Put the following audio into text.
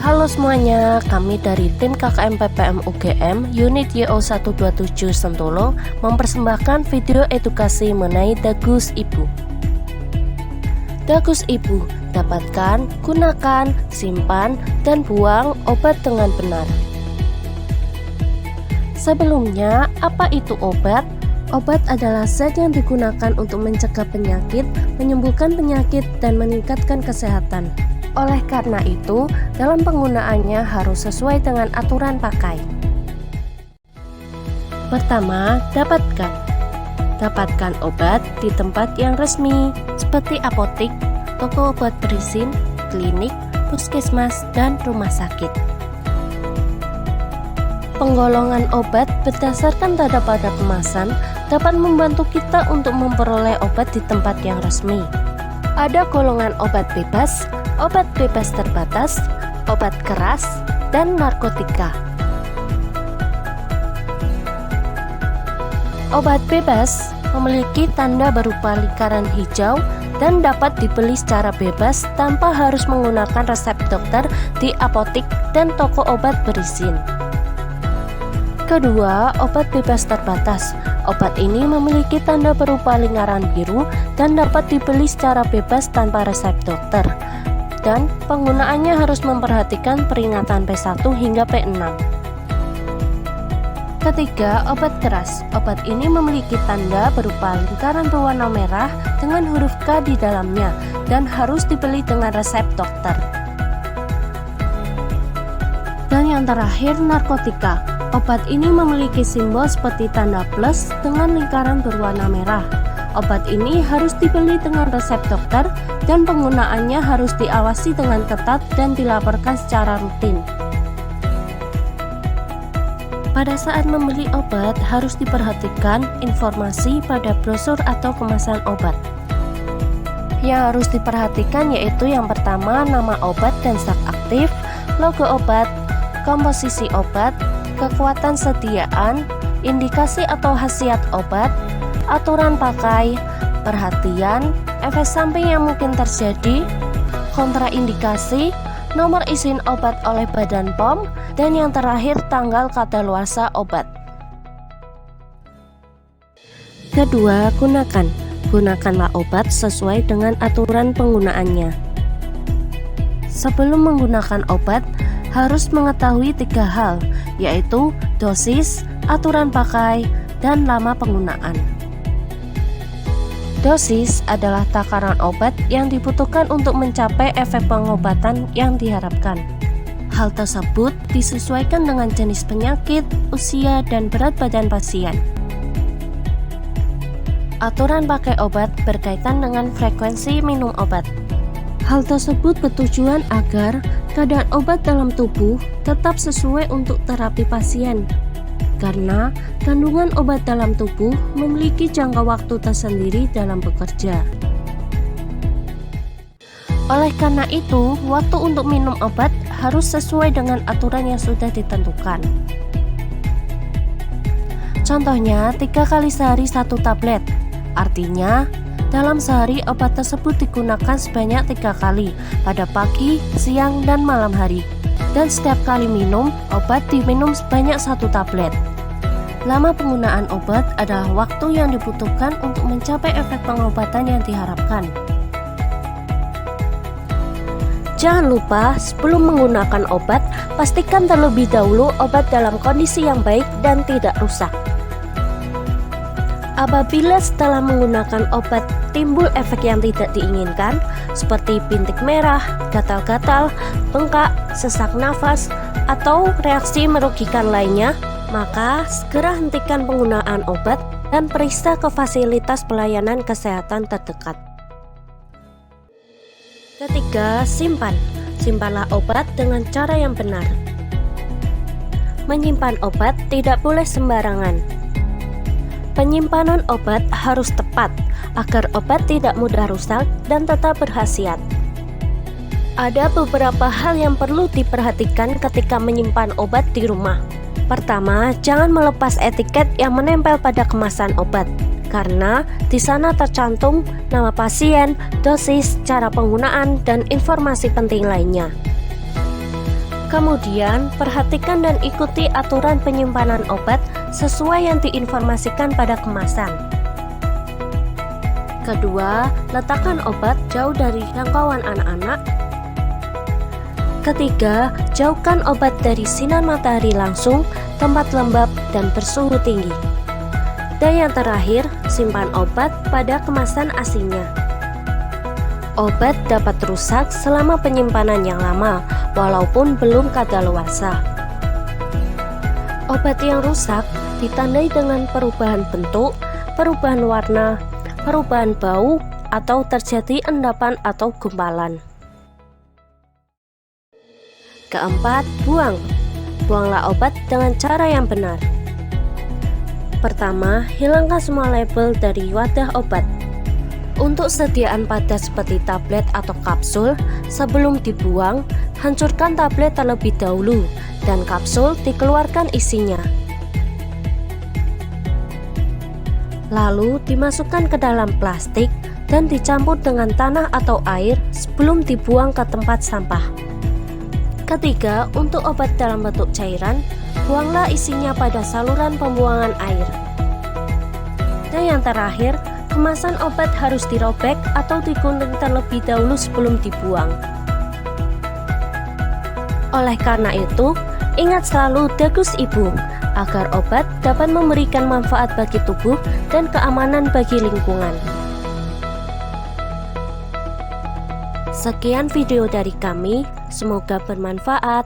Halo semuanya, kami dari tim KKM PPM UGM Unit YO127 Sentolo mempersembahkan video edukasi mengenai Dagus Ibu. Dagus Ibu, dapatkan, gunakan, simpan, dan buang obat dengan benar. Sebelumnya, apa itu obat? Obat adalah zat yang digunakan untuk mencegah penyakit, menyembuhkan penyakit, dan meningkatkan kesehatan. Oleh karena itu, dalam penggunaannya harus sesuai dengan aturan pakai. Pertama, dapatkan obat di tempat yang resmi, seperti apotik, toko obat berizin, klinik, puskesmas, dan rumah sakit. Penggolongan obat berdasarkan tanda pada kemasan dapat membantu kita untuk memperoleh obat di tempat yang resmi. Ada golongan obat bebas terbatas, obat keras, dan narkotika. Obat bebas memiliki tanda berupa lingkaran hijau dan dapat dibeli secara bebas tanpa harus menggunakan resep dokter di apotik dan toko obat berizin. Kedua, obat bebas terbatas. Obat ini memiliki tanda berupa lingkaran biru dan dapat dibeli secara bebas tanpa resep dokter. Dan penggunaannya harus memperhatikan peringatan P1 hingga P6. Ketiga, obat keras. Obat ini memiliki tanda berupa lingkaran berwarna merah dengan huruf K di dalamnya dan harus dibeli dengan resep dokter. Dan yang terakhir, narkotika. Obat ini memiliki simbol seperti tanda plus dengan lingkaran berwarna merah. Obat ini harus dibeli dengan resep dokter dan penggunaannya harus diawasi dengan ketat dan dilaporkan secara rutin. Pada saat membeli obat harus diperhatikan informasi pada brosur atau kemasan obat. Yang harus diperhatikan yaitu yang pertama nama obat dan zat aktif, logo obat, komposisi obat, kekuatan sediaan, indikasi atau khasiat obat, aturan pakai, perhatian, efek samping yang mungkin terjadi, kontraindikasi, nomor izin obat oleh Badan POM, dan yang terakhir tanggal kadaluarsa obat. Kedua, gunakanlah obat sesuai dengan aturan penggunaannya. Sebelum menggunakan obat, harus mengetahui 3 hal, yaitu dosis, aturan pakai, dan lama penggunaan. Dosis adalah takaran obat yang dibutuhkan untuk mencapai efek pengobatan yang diharapkan. Hal tersebut disesuaikan dengan jenis penyakit, usia, dan berat badan pasien. Aturan pakai obat berkaitan dengan frekuensi minum obat. Hal tersebut bertujuan agar keadaan obat dalam tubuh tetap sesuai untuk terapi pasien. Karena kandungan obat dalam tubuh memiliki jangka waktu tersendiri dalam bekerja. Oleh karena itu, waktu untuk minum obat harus sesuai dengan aturan yang sudah ditentukan. Contohnya, 3 kali sehari 1 tablet. Artinya, dalam sehari obat tersebut digunakan sebanyak 3 kali pada pagi, siang, dan malam hari. Dan setiap kali minum, obat diminum sebanyak 1 tablet. Lama penggunaan obat adalah waktu yang dibutuhkan untuk mencapai efek pengobatan yang diharapkan. Jangan lupa, sebelum menggunakan obat, pastikan terlebih dahulu obat dalam kondisi yang baik dan tidak rusak. Apabila setelah menggunakan obat timbul efek yang tidak diinginkan, seperti bintik merah, gatal-gatal, bengkak, sesak nafas, atau reaksi merugikan lainnya, maka segera hentikan penggunaan obat dan periksa ke fasilitas pelayanan kesehatan terdekat. Ketiga, simpanlah obat dengan cara yang benar. Menyimpan obat tidak boleh sembarangan. Penyimpanan obat harus tepat agar obat tidak mudah rusak dan tetap berkhasiat. Ada beberapa hal yang perlu diperhatikan ketika menyimpan obat di rumah. Pertama, jangan melepas etiket yang menempel pada kemasan obat, karena di sana tercantum nama pasien, dosis, cara penggunaan, dan informasi penting lainnya. Kemudian, perhatikan dan ikuti aturan penyimpanan obat sesuai yang diinformasikan pada kemasan. Kedua, letakkan obat jauh dari jangkauan anak-anak. Ketiga, jauhkan obat dari sinar matahari langsung, tempat lembab, dan bersuhu tinggi. Dan yang terakhir, simpan obat pada kemasan aslinya. Obat dapat rusak selama penyimpanan yang lama, walaupun belum kadaluarsa. Obat yang rusak ditandai dengan perubahan bentuk, perubahan warna, perubahan bau, atau terjadi endapan atau gumpalan. Keempat, buang. Buanglah obat dengan cara yang benar. Pertama, hilangkan semua label dari wadah obat. Untuk sediaan padat seperti tablet atau kapsul, sebelum dibuang, hancurkan tablet terlebih dahulu dan kapsul dikeluarkan isinya. Lalu dimasukkan ke dalam plastik dan dicampur dengan tanah atau air sebelum dibuang ke tempat sampah. Ketiga, untuk obat dalam bentuk cairan, buanglah isinya pada saluran pembuangan air. Dan yang terakhir, kemasan obat harus dirobek atau digunting terlebih dahulu sebelum dibuang. Oleh karena itu, ingat selalu dagus ibu, agar obat dapat memberikan manfaat bagi tubuh dan keamanan bagi lingkungan. Sekian video dari kami, semoga bermanfaat.